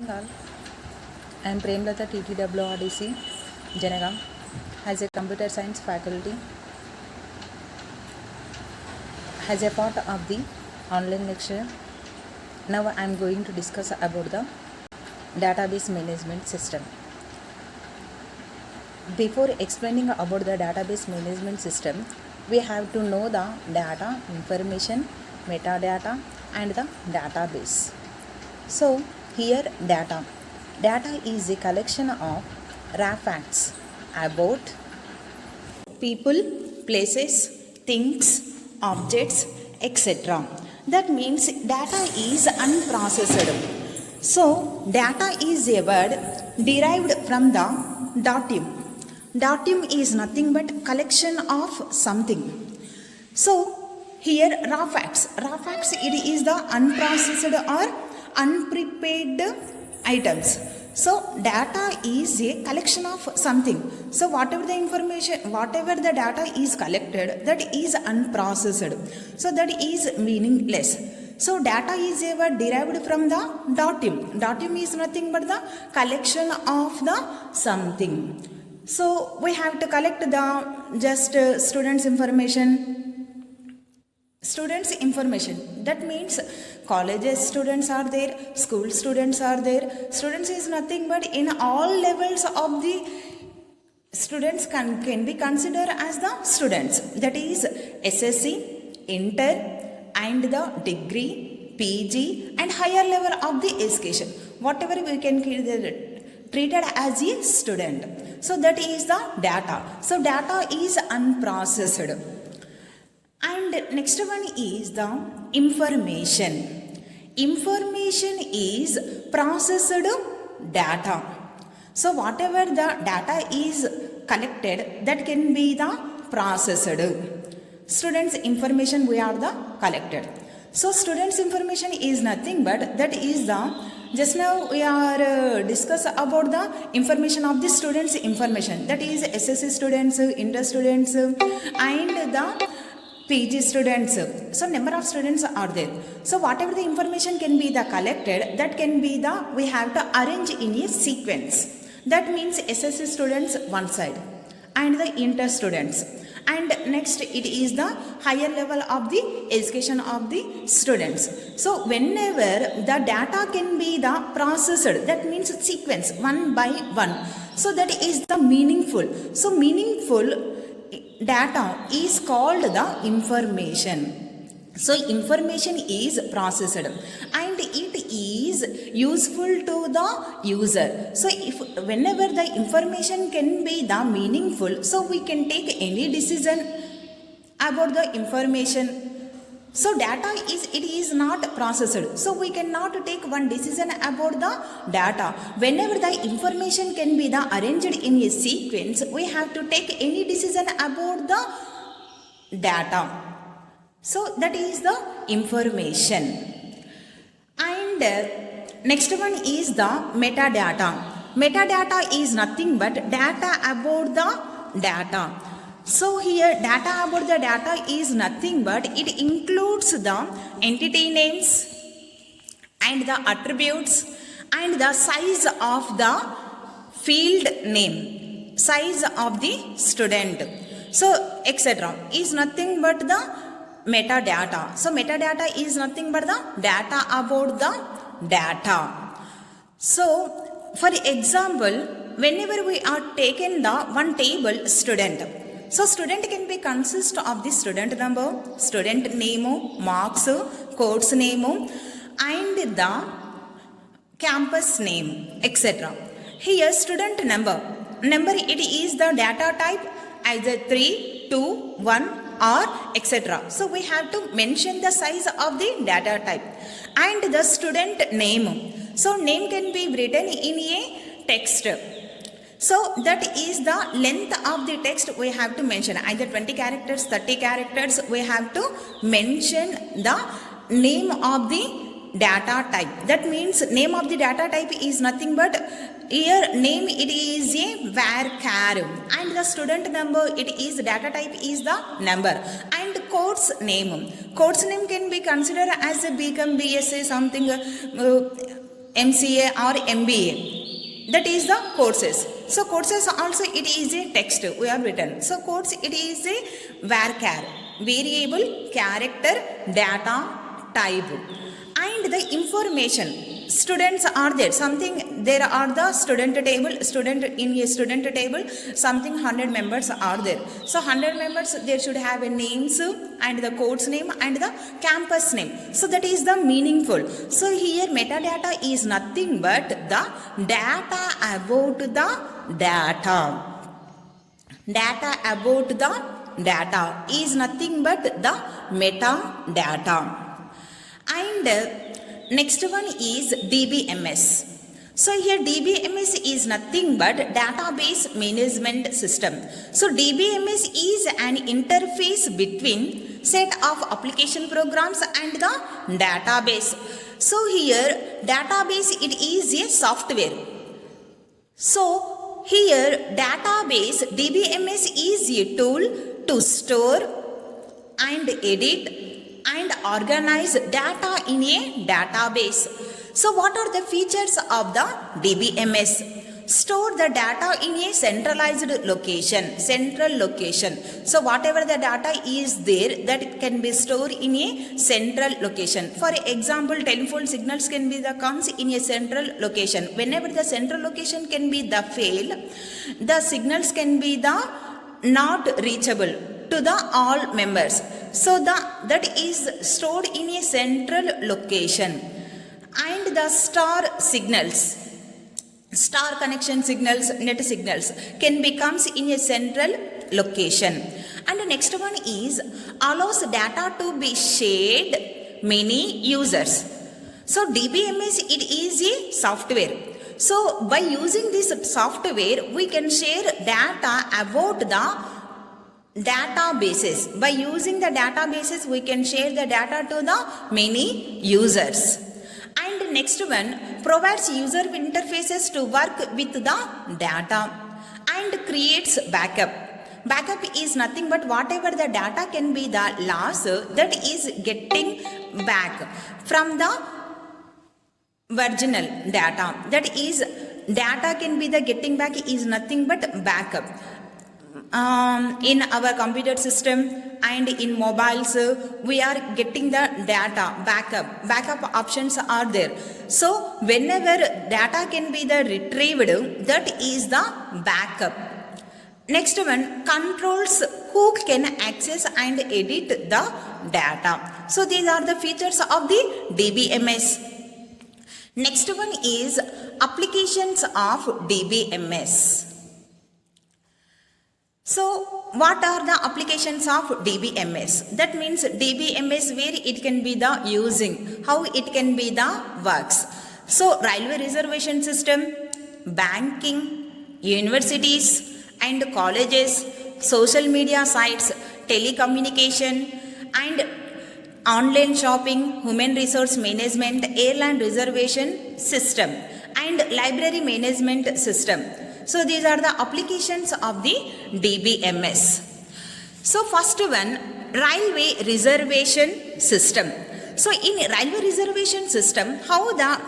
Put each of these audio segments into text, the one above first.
All. I am Premlata TTWRDC, Janagam, as a computer science faculty. As a part of the online lecture, now I am going to discuss about the database management system. Before explaining about the database management system, we have to know the data, information, metadata and the database. So here data is a collection of raw facts about people, places, things, objects, etc. That means data is unprocessed. So data is a word derived from the datum. Datum is nothing but collection of something. So here raw facts it is the unprocessed or unprepared items. So data is a collection of something. So whatever the information, whatever the data is collected, that is unprocessed. So that is meaningless. So data is a word derived from the datum. Datum is nothing but the collection of the something. So we have to collect the just students information. Students information, that means colleges students are there, school students are there. Students is nothing but in all levels of the students can be considered as the students. That is SSC, Inter and the degree, PG and higher level of the education. Whatever we can treated as a student. So that is the data. So data is unprocessed. And next one is the information. Information is processed data. So whatever the data is collected, that can be the processed. Students information we are the collected. So students information is nothing but that is the, just now we are discuss about the information of the students information. That is SSC students, Inter students and the PG students. So number of students are there. So whatever the information can be the collected, that can be the, we have to arrange in a sequence. That means SSC students one side and the Inter students. And next it is the higher level of the education of the students. So whenever the data can be the processed, that means sequence one by one. So that is the meaningful. So meaningful data is called the information. So information is processed and it is useful to the user. So if whenever the information can be the meaningful, so we can take any decision about the information. So data it is not processed. So we cannot take one decision about the data. Whenever the information can be the arranged in a sequence, we have to take any decision about the data. So that is the information. And next one is the metadata. Metadata is nothing but data about the data. So here data about the data is nothing but it includes the entity names and the attributes and the size of the field name, size of the student. So etc. is nothing but the metadata. So metadata is nothing but the data about the data. So for example, whenever we are taken the one table student, so student can be consist of the student number, student name, marks, course name and the campus name, etc. Here student number it is the data type either 3, 2, 1 or etc. So we have to mention the size of the data type and the student name. So name can be written in a text. So that is the length of the text we have to mention, either 20 characters, 30 characters, we have to mention the name of the data type. That means name of the data type is nothing but, here name it is a varchar and the student number it is data type is the number and course name can be considered as a BCom, BSc something MCA or MBA. That is the courses. So courses also it is a text we have written. So course it is a varchar, variable character data type, and the information. Students are there, something there are the student table, student in a student table, something 100 members are there. So 100 members there should have a names and the course name and the campus name. So that is the meaningful. So here metadata is nothing but the data about the data. Data about the data is nothing but the metadata. And next one is DBMS. So here DBMS is nothing but database management system. So DBMS is an interface between set of application programs and the database. So here database it is a software. So here database DBMS is a tool to store and edit and organize data in a database. So what are the features of the DBMS? Store the data in a centralized location, central location. So whatever the data is there, that can be stored in a central location. For example, telephone signals can be the comes in a central location. Whenever the central location can be the fail, the signals can be the not reachable to the all members. So that is stored in a central location. And the star signals, star connection signals, net signals can becomes in a central location. And the next one is allows data to be shared many users. So DBMS it is a software. So by using this software we can share data about the databases. By using the databases we can share the data to the many users. And next one provides user interfaces to work with the data and creates backup. Backup is nothing but whatever the data can be the loss that is getting back from the original data. That is data can be the getting back is nothing but backup. In our computer system and in mobiles we are getting the data backup options are there. So whenever data can be the retrieved, that is the backup. Next one controls who can access and edit the data. So these are the features of the DBMS. Next one is applications of DBMS. So what are the applications of DBMS? That means DBMS where it can be the using, how it can be the works. So railway reservation system, banking, universities and colleges, social media sites, telecommunication and online shopping, human resource management, airline reservation system and library management system. So these are the applications of the DBMS. So first one, railway reservation system. So in railway reservation system, how the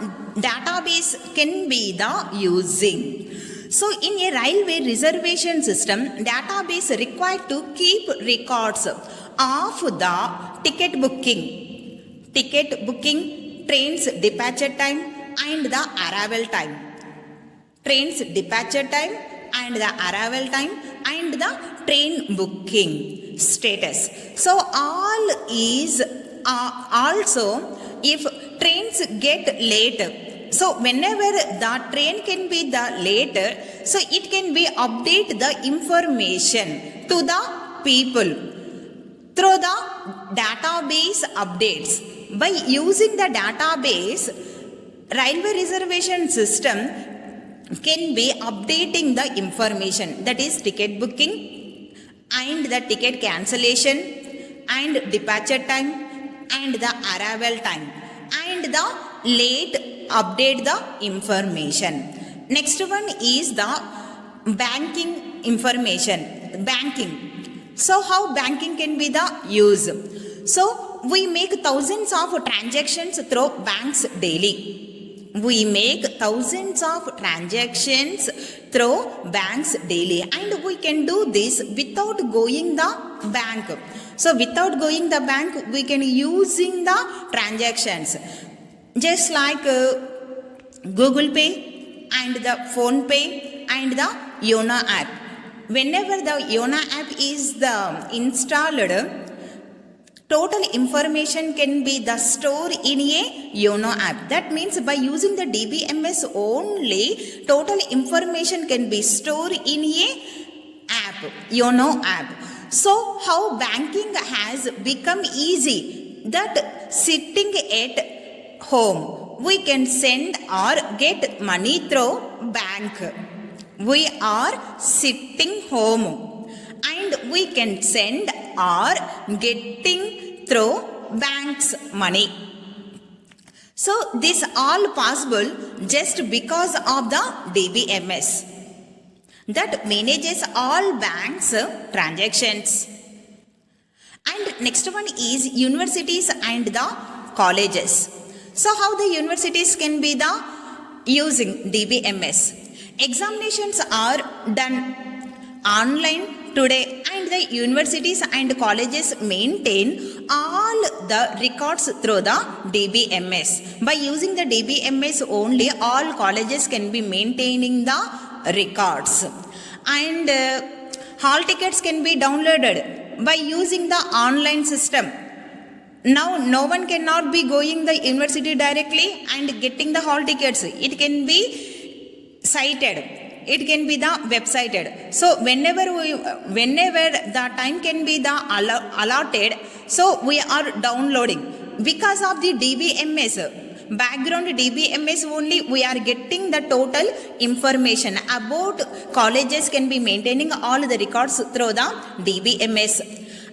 database can be the using. So in a railway reservation system, database required to keep records of the ticket booking, trains departure time and the arrival time. Trains departure time and the arrival time and the train booking status. So all is also if trains get late, so whenever the train can be the later, so it can be update the information to the people through the database updates. By using the database, railway reservation system can be updating the information, that is ticket booking and the ticket cancellation and departure time and the arrival time and the late update the information. Next one is the banking information, banking. So how banking can be the use? So we make thousands of transactions through banks daily. We make thousands of transactions through banks daily, and we can do this without going the bank. So without going the bank, we can using the transactions, just like Google Pay and the Phone Pay and the Yono app. Whenever the Yono app is installed, total information can be the stored in a Yono app. That means by using the DBMS only, total information can be stored in a app, Yono app. So how banking has become easy, that sitting at home, we can send or get money through bank. We are sitting home and we can send or getting through bank's money. So this all possible just because of the DBMS that manages all banks transactions. And next one is universities and the colleges. So how the universities can be the using DBMS? Examinations are done online today, and the universities and colleges maintain all the records through the DBMS. By using the DBMS only, all colleges can be maintaining the records, and hall tickets can be downloaded by using the online system. Now no one cannot be going the university directly and getting the hall tickets. It can be cited, it can be the websited. So whenever the time can be the allotted, so we are downloading because of the DBMS. Background DBMS only, we are getting the total information about colleges can be maintaining all the records through the DBMS.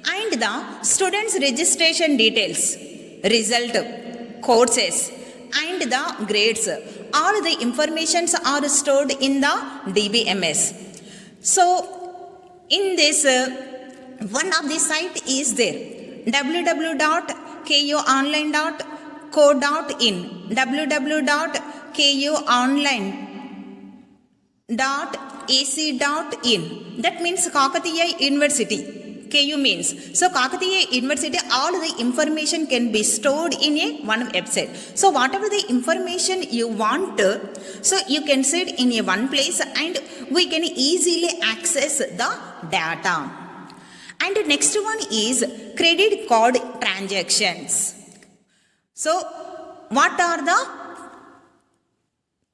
And the students registration details, result, courses and the grades, all the informations are stored in the DBMS. So in this one of the site is there, www.kuonline.co.in, www.kuonline.ac.in. That means Kakatiya University. KU means. So Kakatiya University, all the information can be stored in a one website. So whatever the information you want, so you can sit in a one place and we can easily access the data. And the next one is credit card transactions. So what are the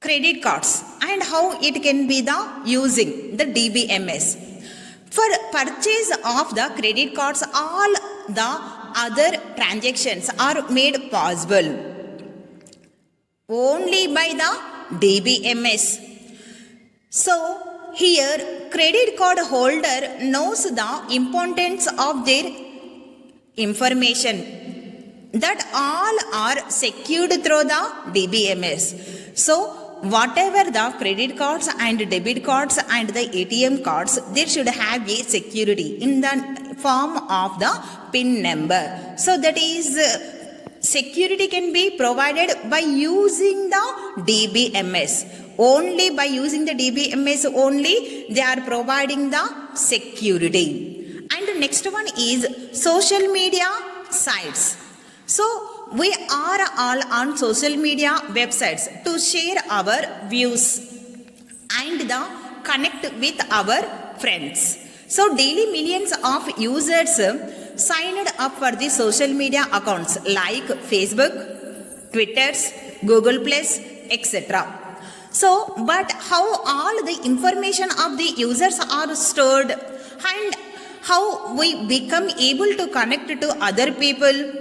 credit cards and how it can be the using the DBMS? For purchase of the credit cards, all the other transactions are made possible only by the DBMS. So here credit card holder knows the importance of their information, that all are secured through the DBMS. So whatever the credit cards and debit cards and the ATM cards, they should have a security in the form of the PIN number. So that is security can be provided by using the DBMS. Only by using the DBMS only they are providing the security. And the next one is social media sites. So we are all on social media websites to share our views and the connect with our friends. So daily millions of users signed up for the social media accounts like Facebook, Twitter, Google Plus, etc. So but how all the information of the users are stored and how we become able to connect to other people?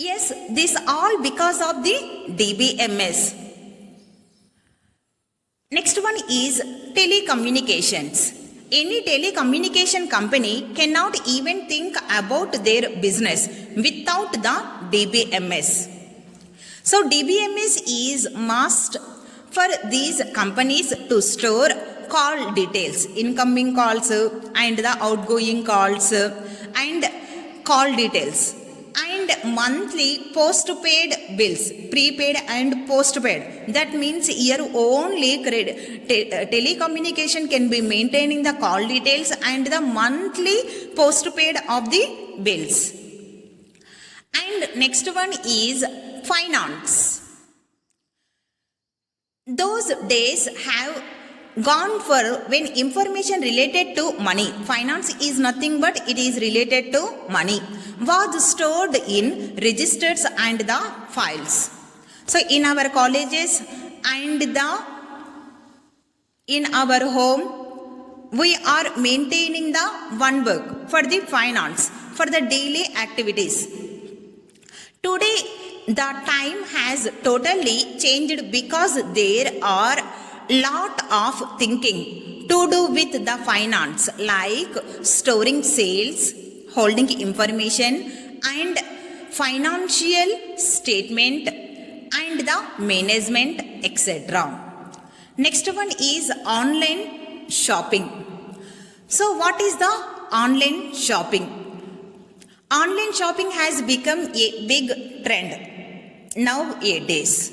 Yes, this all because of the DBMS. Next one is telecommunications. Any telecommunication company cannot even think about their business without the DBMS. So DBMS is must for these companies to store call details, incoming calls and the outgoing calls and call details. And and monthly postpaid bills, prepaid and postpaid. That means here only telecommunication can be maintaining the call details and the monthly postpaid of the bills. And next one is finance. Those days have gone for when information related to money, finance is nothing but it is related to money, was stored in registers and the files. So in our colleges and in our home, we are maintaining the one book for the finance, for the daily activities. Today the time has totally changed because there are lot of thinking to do with the finance, like storing sales, holding information and financial statement and the management, etc. Next one is online shopping. So what is the online shopping? Online shopping has become a big trend nowadays.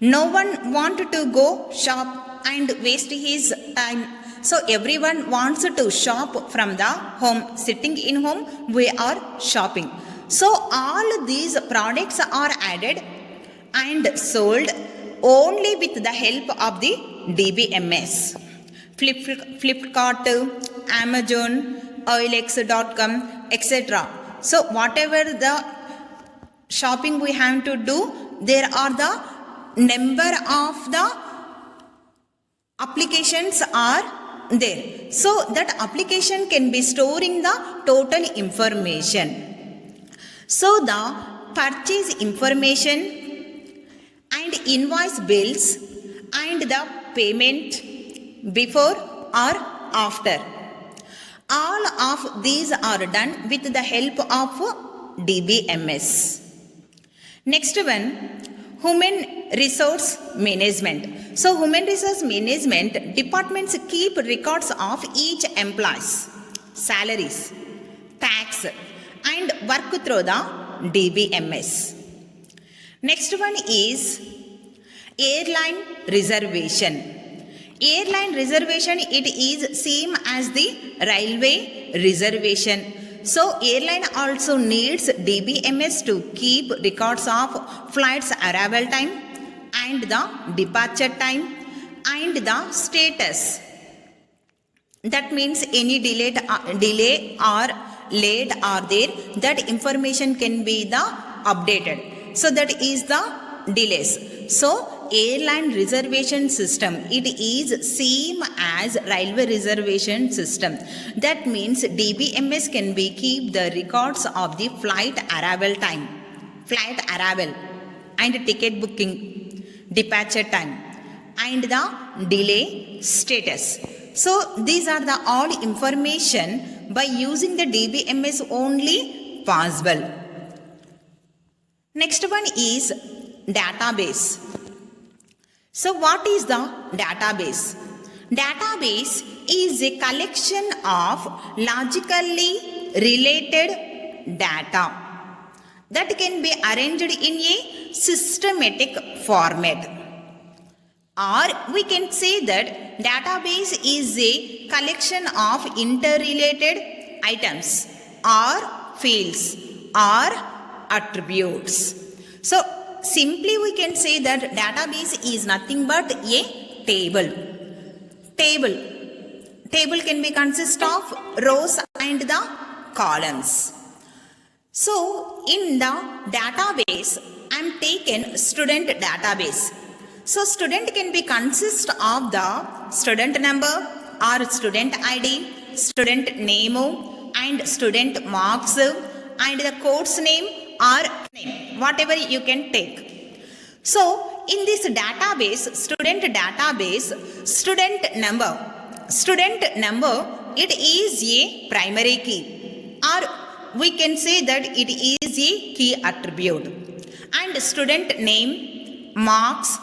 No one wants to go shop and waste his time. So everyone wants to shop from the home. Sitting in home, we are shopping. So all these products are added and sold only with the help of the DBMS. Flipkart, Amazon, OLX.com, etc. So whatever the shopping we have to do, there are the number of the applications are there. So that application can be storing the total information. So the purchase information and invoice bills and the payment before or after, all of these are done with the help of DBMS. Next one, human resource management. So human resource management departments keep records of each employee's salaries, tax and work through the DBMS. Next one is airline reservation. Airline reservation, it is same as the railway reservation. So airline also needs DBMS to keep records of flights arrival time and the departure time and the status. That means any delay or late are there, that information can be the updated. So that is the delays. So airline reservation system, it is same as railway reservation system. That means DBMS can be keep the records of the flight arrival time, flight arrival and ticket booking, departure time and the delay status. So these are the all information by using the DBMS only possible. Next one is database. So what is the database? Database is a collection of logically related data that can be arranged in a systematic format. Or we can say that database is a collection of interrelated items or fields or attributes. So simply we can say that database is nothing but a table. Table can be consist of rows and the columns. So in the database, I am taken student database. So student can be consist of the student number or student ID, student name and student marks and the course name or name, whatever you can take. So in this database, student number, it is a primary key, or we can say that it is a key attribute, and student name, marks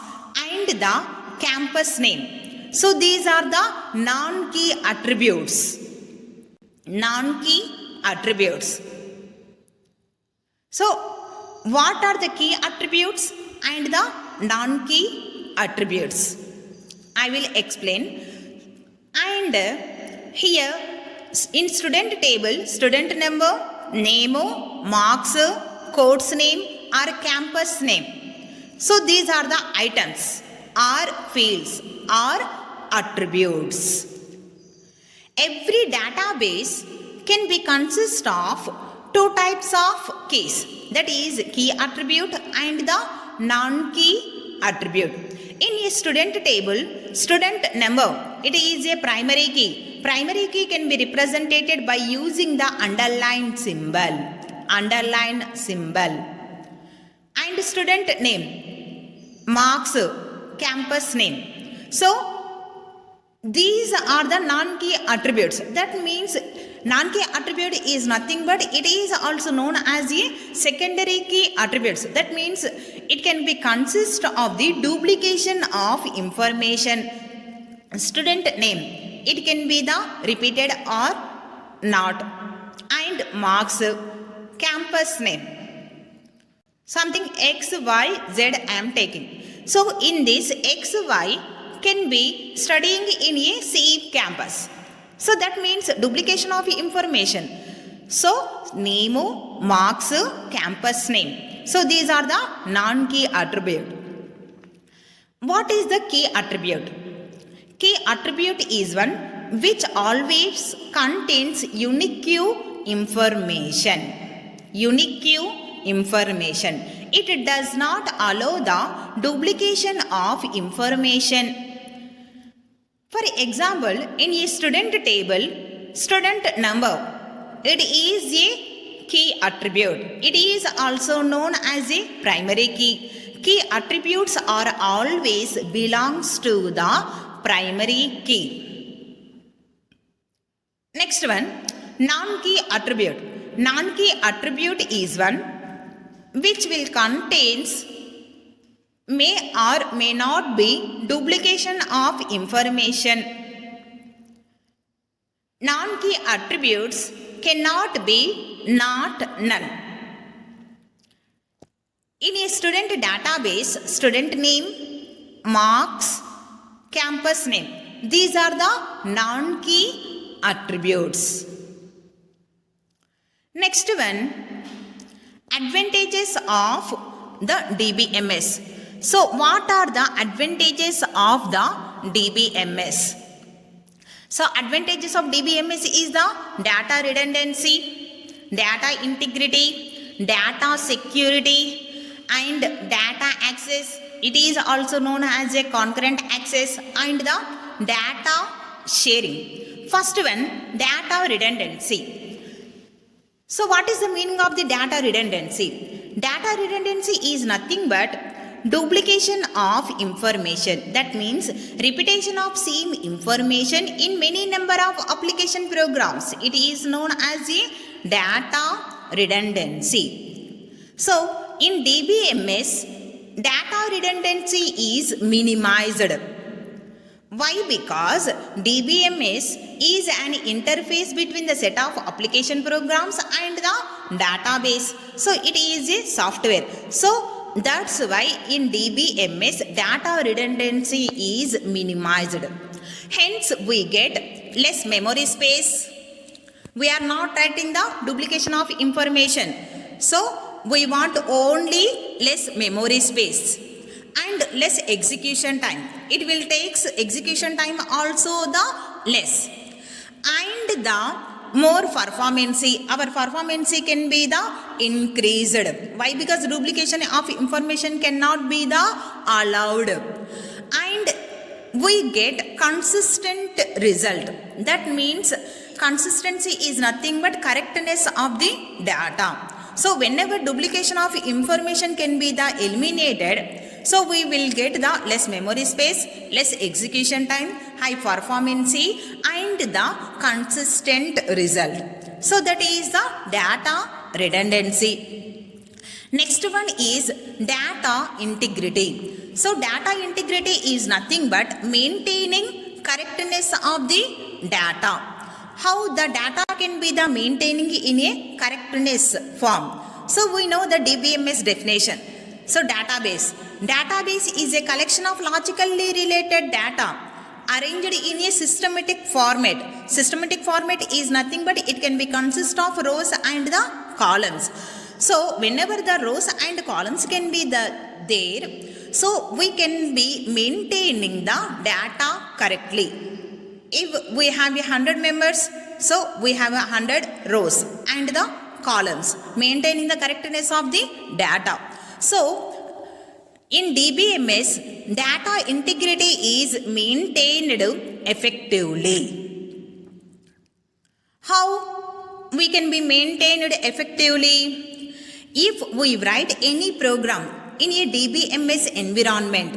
and the campus name. So these are the non-key attributes. So what are the key attributes and the non-key attributes. I will explain. And here in student table, student number, name, marks, course name or campus name. So these are the items or fields or attributes. Every database can be consist of two types of keys, that is key attribute and the non-key attribute. In a student table, student number, it is a primary key. Primary key can be represented by using the underline symbol. And student name, marks, campus name. So these are the non-key attributes. That means non-key attribute is nothing but it is also known as a secondary key attributes. That means it can be consist of the duplication of information. Student name, it can be the repeated or not. And marks, campus name, something X, Y, Z I am taking. So in this X, Y can be studying in a same campus. So that means duplication of information. So name, marks, campus name. So these are the non-key attribute. What is the key attribute? Key attribute is one which always contains unique information. It does not allow the duplication of information. For example, in a student table, student number, it is a key attribute. It is also known as a primary key. Key attributes are always belongs to the primary key. Next one, non-key attribute. Non-key attribute is one which will contains may or may not be duplication of information. Non-key attributes cannot be not null. In a student database, student name, marks, campus name, these are the non-key attributes. Next one, advantages of the DBMS. So what are the advantages of the DBMS? So advantages of DBMS is the data redundancy, data integrity, data security and data access. It is also known as a concurrent access and the data sharing. First one, data redundancy. So what is the meaning of the data redundancy? Data redundancy is nothing but duplication of information. That means repetition of same information in many number of application programs. It is known as a data redundancy. So in DBMS, data redundancy is minimized. Why? Because DBMS is an interface between the set of application programs and the database. So it is a software. So that's why in DBMS data redundancy is minimized. Hence we get less memory space. We are not writing the duplication of information. So we want only less memory space and less execution time. It will take execution time also the less. And the more performancy, our performancy can be the increased. Why? Because duplication of information cannot be the allowed. And we get consistent result. That means consistency is nothing but correctness of the data. So whenever duplication of information can be the eliminated, so we will get the less memory space, less execution time, high performancy and the consistent result. So that is the data redundancy. Next one is data integrity. So data integrity is nothing but maintaining correctness of the data. How the data can be the maintaining in a correctness form? So we know the DBMS definition. So database. Database is a collection of logically related data arranged in a systematic format. Systematic format is nothing but it can be consist of rows and the columns. So whenever the rows and columns can be there, so we can be maintaining the data correctly. If we have 100 members, so we have 100 rows and the columns, maintaining the correctness of the data. So in DBMS, data integrity is maintained effectively. How we can be maintained effectively? If we write any program in a DBMS environment,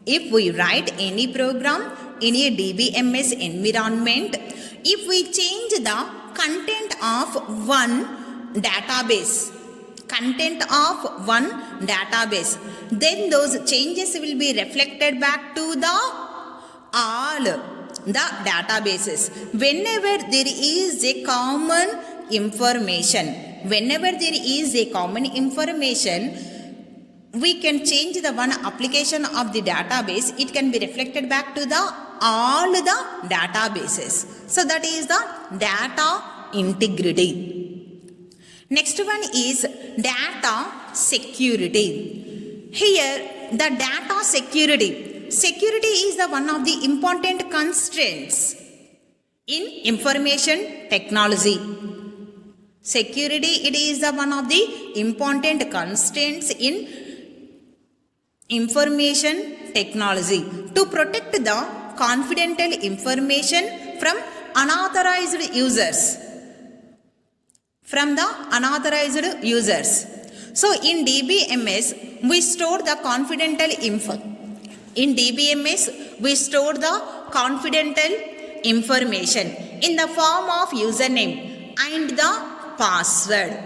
if we write any program in a DBMS environment, if we change the content of one database, then those changes will be reflected back to all the databases. Whenever there is a common information, we can change the one application of the database, it can be reflected back to all the databases. So that is the data integrity. Next one is data security. Here the data security is the one of the important constraints in information technology. Security, it is the one of the important constraints in information technology to protect the confidential information from unauthorized users. So in DBMS, we store the confidential info. In DBMS, we store the confidential information in the form of username and the password.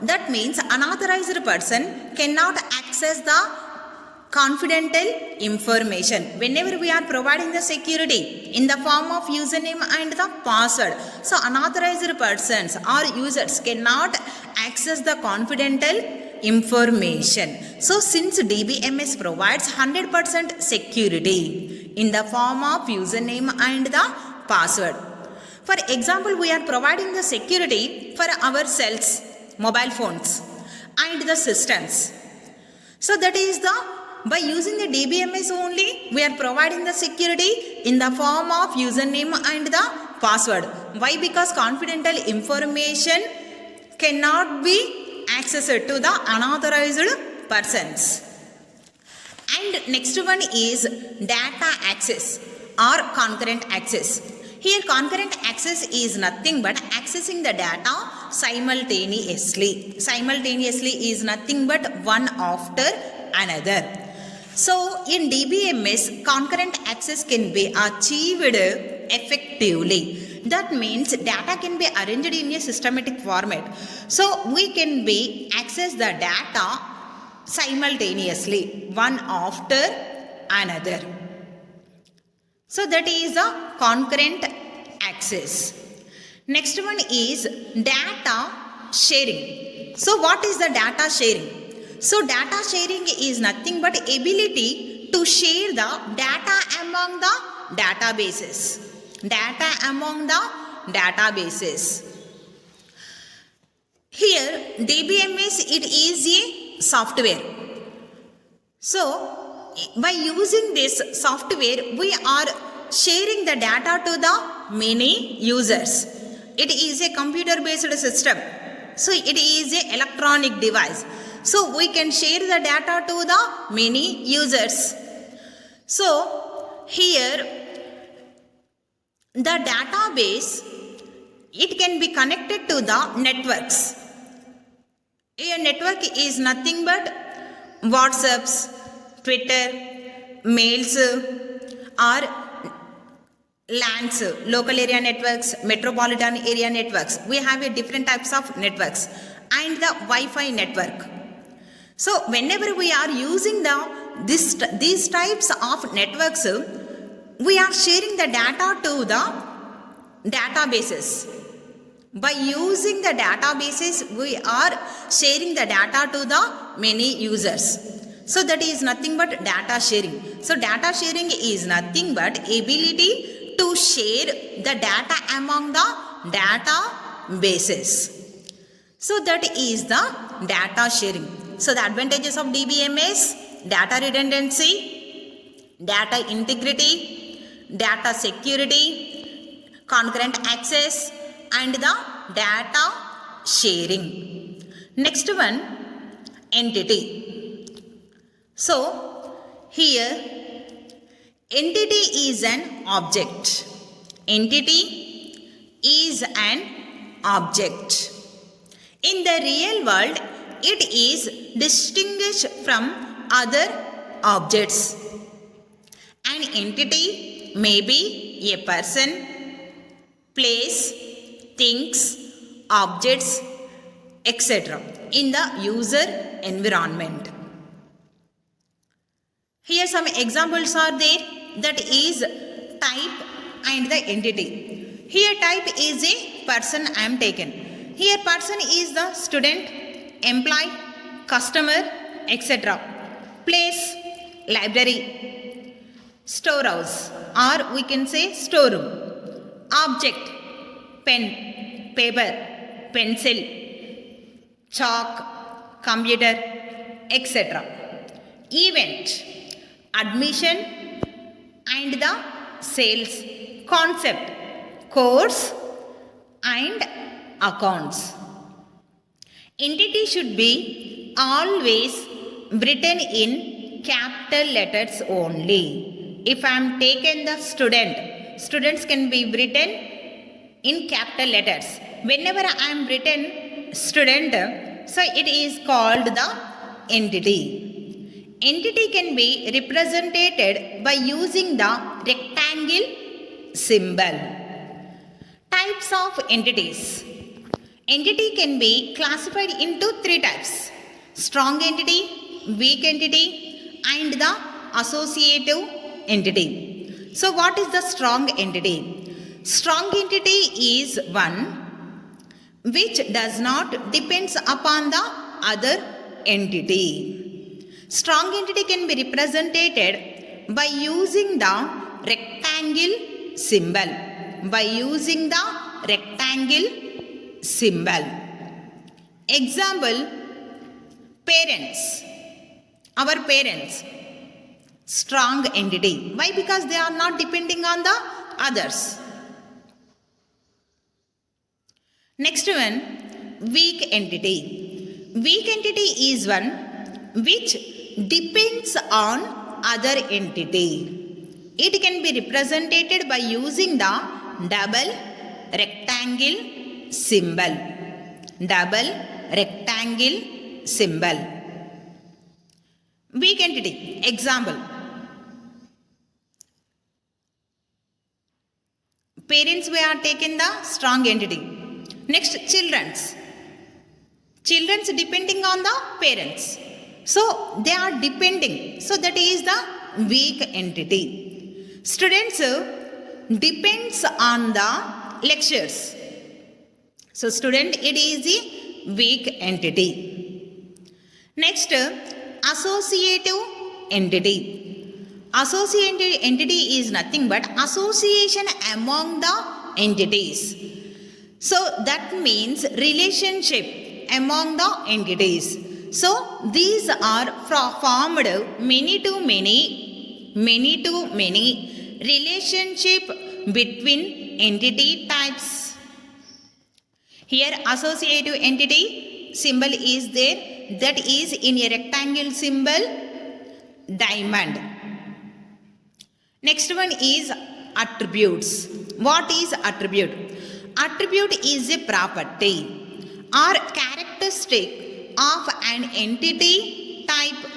That means unauthorized person cannot access the confidential information. Whenever we are providing the security in the form of username and the password, so unauthorized persons or users cannot access the confidential information. So since DBMS provides 100% security in the form of username and the password. For example, we are providing the security for our cells, mobile phones and the systems. So that is by using the DBMS only, we are providing the security in the form of username and the password. Why? Because confidential information cannot be accessed to the unauthorized persons. And next one is data access or concurrent access. Here concurrent access is nothing but accessing the data simultaneously. Simultaneously is nothing but one after another. So in DBMS, concurrent access can be achieved effectively. That means data can be arranged in a systematic format. So we can be access the data simultaneously, one after another. So that is a concurrent access. Next one is data sharing. So what is the data sharing? So data sharing is nothing but ability to share the data among the databases. Here DBMS, it is a software. So by using this software, we are sharing the data to the many users. It is a computer based system. So it is an electronic device. So we can share the data to the many users. So here the database, it can be connected to the networks. A network is nothing but WhatsApps, Twitter, mails or LANs, local area networks, metropolitan area networks. We have a different types of networks and the Wi-Fi network. So whenever we are using these types of networks, we are sharing the data to the databases. By using the databases, we are sharing the data to the many users. So that is nothing but data sharing. So data sharing is nothing but ability to share the data among the databases. So that is the data sharing. So the advantages of DBM is data redundancy, data integrity, data security, concurrent access, and the data sharing. Next one, entity. So here entity is an object. Entity is an object. In the real world, it is distinguished from other objects. An entity may be a person, place, things, objects, etc. in the user environment. Here some examples are there, that is type and the entity. Here type is a person I am taken. Here person is the student, employee, customer, etc. Place, library, storehouse, or we can say storeroom. Object, pen, paper, pencil, chalk, computer, etc. Event, admission and the sales, concept, course and accounts. Entity should be always written in capital letters only. If I am taken the student, students can be written in capital letters. Whenever I am written student, so it is called the entity. Entity can be represented by using the rectangle symbol. Types of entities. Entity can be classified into three types: strong entity, weak entity, and the associative entity. So what is the strong entity? Strong entity is one which does not depends upon the other entity. Strong entity can be represented by using the rectangle symbol. By using the rectangle symbol. Example, parents. Our parents. Strong entity. Why? Because they are not depending on the others. Next one, weak entity. Weak entity is one which depends on other entity. It can be represented by using the double rectangle symbol. Double rectangle symbol. Weak entity. Example, parents, we are taken the strong entity. Next, children's. Children's depending on the parents. So they are depending. So that is the weak entity. Students depends on the lectures. So student, it is the weak entity. Next, associative entity. Associative entity is nothing but association among the entities. So that means relationship among the entities. So these are formed many to many relationship between entity types. Here associative entity symbol is there, that is in a rectangle symbol, diamond. Next one is attributes. What is attribute? Attribute is a property or characteristic of an entity type.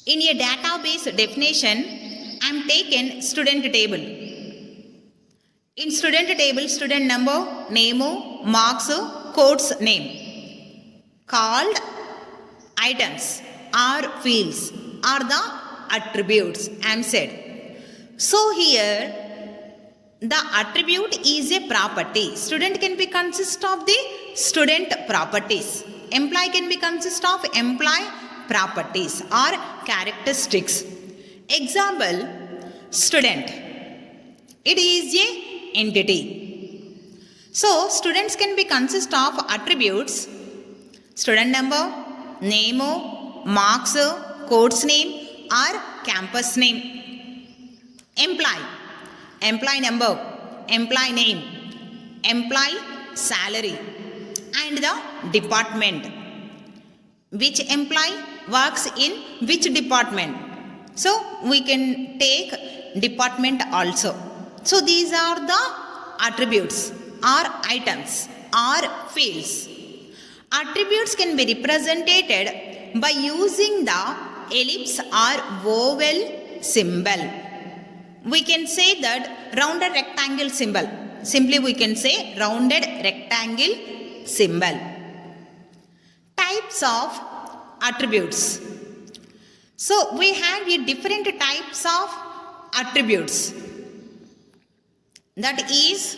In a database definition, I am taken student table. In student table, student number, name, marks, course name, called items or fields are the attributes I am said. So here the attribute is a property. Student can be consist of the student properties. Employee can be consist of employee properties or characteristics. Example, student. It is a entity. So students can be consist of attributes: student number, name, marks, course name or campus name. Employee number, employee name, employee salary and the department. Which employee works in which department? So we can take department also. So these are the attributes or items or fields. Attributes can be represented by using the ellipse or oval symbol. We can say that rounded rectangle symbol. Simply we can say rounded rectangle symbol. Types of attributes. So we have a different types of attributes. That is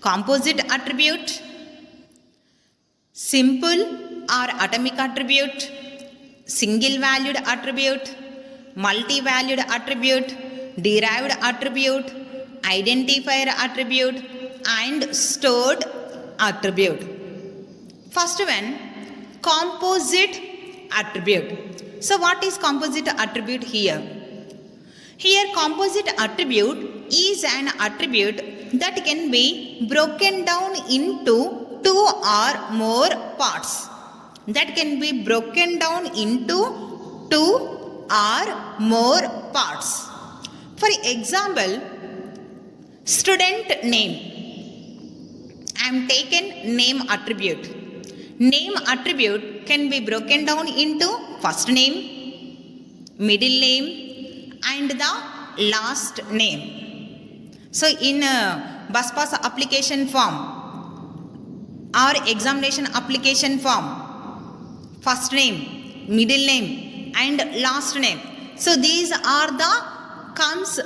composite attribute, simple or atomic attribute, single valued attribute, multi-valued attribute, derived attribute, identifier attribute and stored attribute. First one, composite attribute. So what is composite attribute here? Here composite attribute is an attribute that can be broken down into two or more parts. That can be broken down into two or more parts. For example, student name. I am taken name attribute. Name attribute can be broken down into first name, middle name and the last name. So in bus pass application form or examination application form, first name, middle name and last name. So these are the comes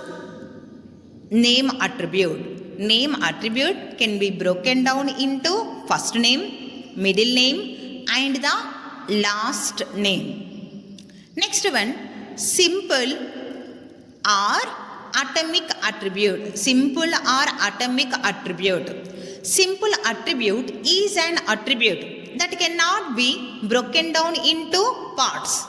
name attribute. Name attribute can be broken down into first name, middle name and the last name. Next one, simple or atomic attribute. Simple or atomic attribute. Simple attribute is an attribute that cannot be broken down into parts.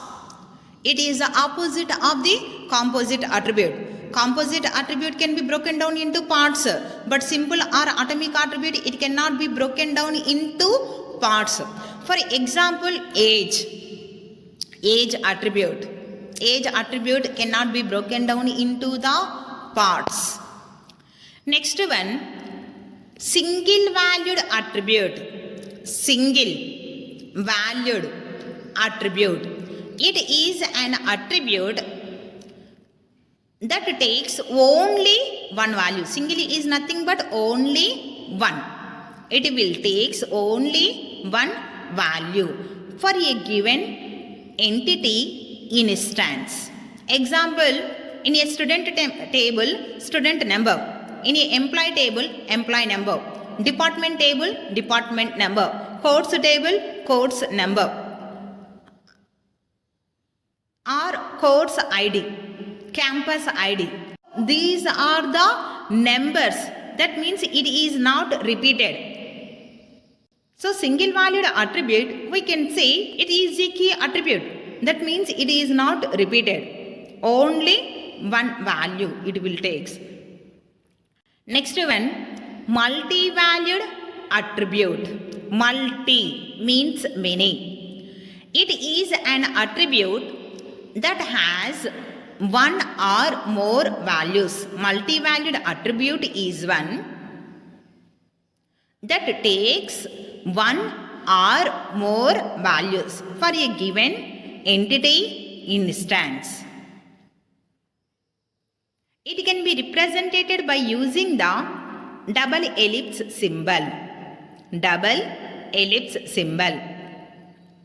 It is the opposite of the composite attribute. Composite attribute can be broken down into parts, but simple or atomic attribute, it cannot be broken down into parts. For example, age. Age attribute. Age attribute cannot be broken down into the parts. Next one, single valued attribute. Single valued attribute. It is an attribute that takes only one value. Single is nothing but only one. It will takes only one value for a given entity instance. Example, in a student table, student number. In a employee table, employee number. Department table, department number. Course table, course number. Or course ID, campus ID. These are the numbers. That means it is not repeated. So single valued attribute, we can say it is a key attribute. That means it is not repeated. Only one value it will take. Next one, multi-valued attribute. Multi means many. It is an attribute that has one or more values. Multi-valued attribute is one that takes one or more values for a given entity instance. It can be represented by using the double ellipse symbol. Double ellipse symbol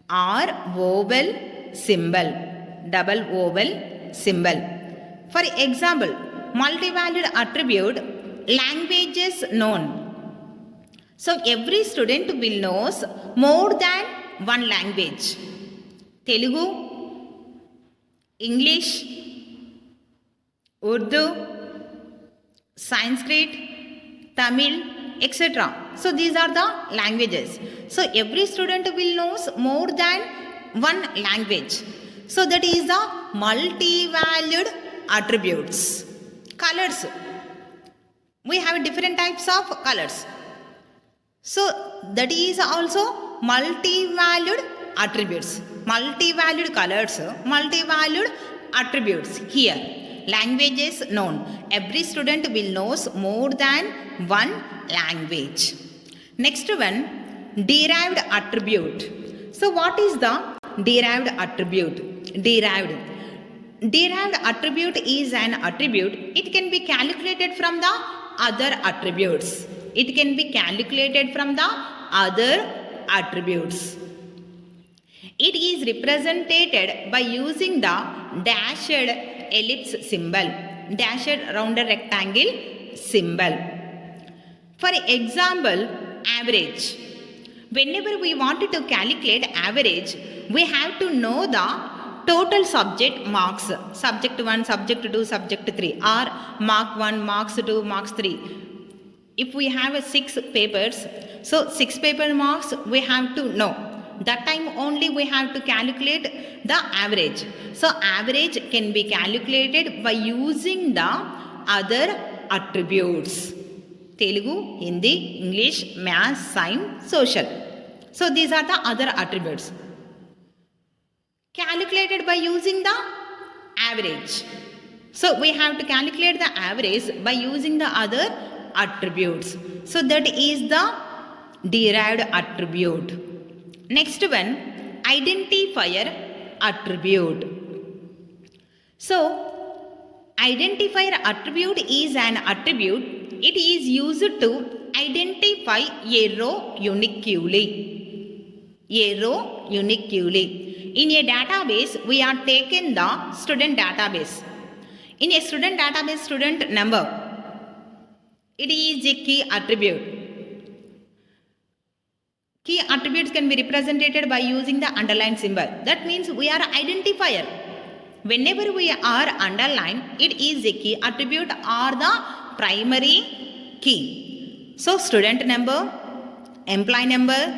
or oval symbol. Double oval symbol. For example, multi-valued attribute languages known. So every student will knows more than one language. Telugu, English, Urdu, Sanskrit, Tamil, etc. So these are the languages. So every student will knows more than one language. So that is the multi-valued attributes. Colors. We have different types of colors. So that is also multi-valued attributes. Multi-valued colors, multi-valued attributes. Here, languages known. Every student will knows more than one language. Next one, derived attribute. So what is the derived attribute? Derived attribute is an attribute. It can be calculated from the other attributes. It can be calculated from the other attributes. It is represented by using the dashed ellipse symbol, dashed round rectangle symbol. For example, average. Whenever we wanted to calculate average, we have to know the total subject marks. Subject 1, subject 2, subject 3, or mark 1, marks 2, marks 3. If we have 6 papers, so 6 paper marks we have to know. That time only we have to calculate the average. So average can be calculated by using the other attributes. Telugu, Hindi, English, Maths, Science, Social. So these are the other attributes. Calculated by using the average. So we have to calculate the average by using the other attributes. So that is the derived attribute. Next one, identifier attribute. So identifier attribute is an attribute. It is used to identify a row uniquely. In a database, we are taken the student database. In a student database, student number. It is a key attribute. Key attributes can be represented by using the underline symbol. That means we are identifier. Whenever we are underline, it is a key attribute or the primary key. So student number, employee number,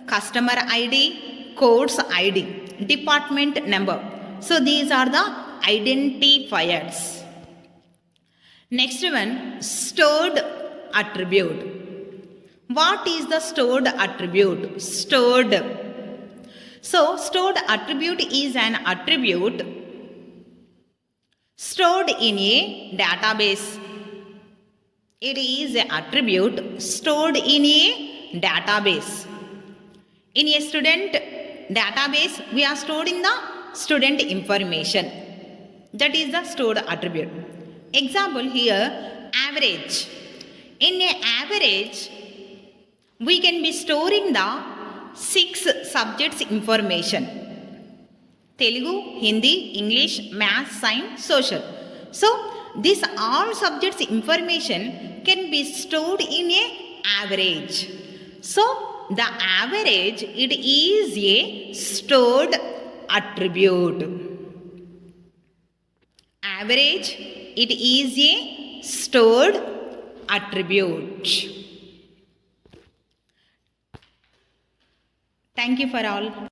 customer ID, course ID, department number. So these are the identifiers. Next one, stored attribute. What is the stored attribute? Stored. So stored attribute is an attribute stored in a database. It is an attribute stored in a database. In a student database, we are storing the student information. That is the stored attribute. Example here, average. In a average, we can be storing the 6 subjects information. Telugu, Hindi, English, Maths, Science, Social. So these all subjects information can be stored in a average. So the average, it is a stored attribute. Average, it is a stored attribute. Thank you for all.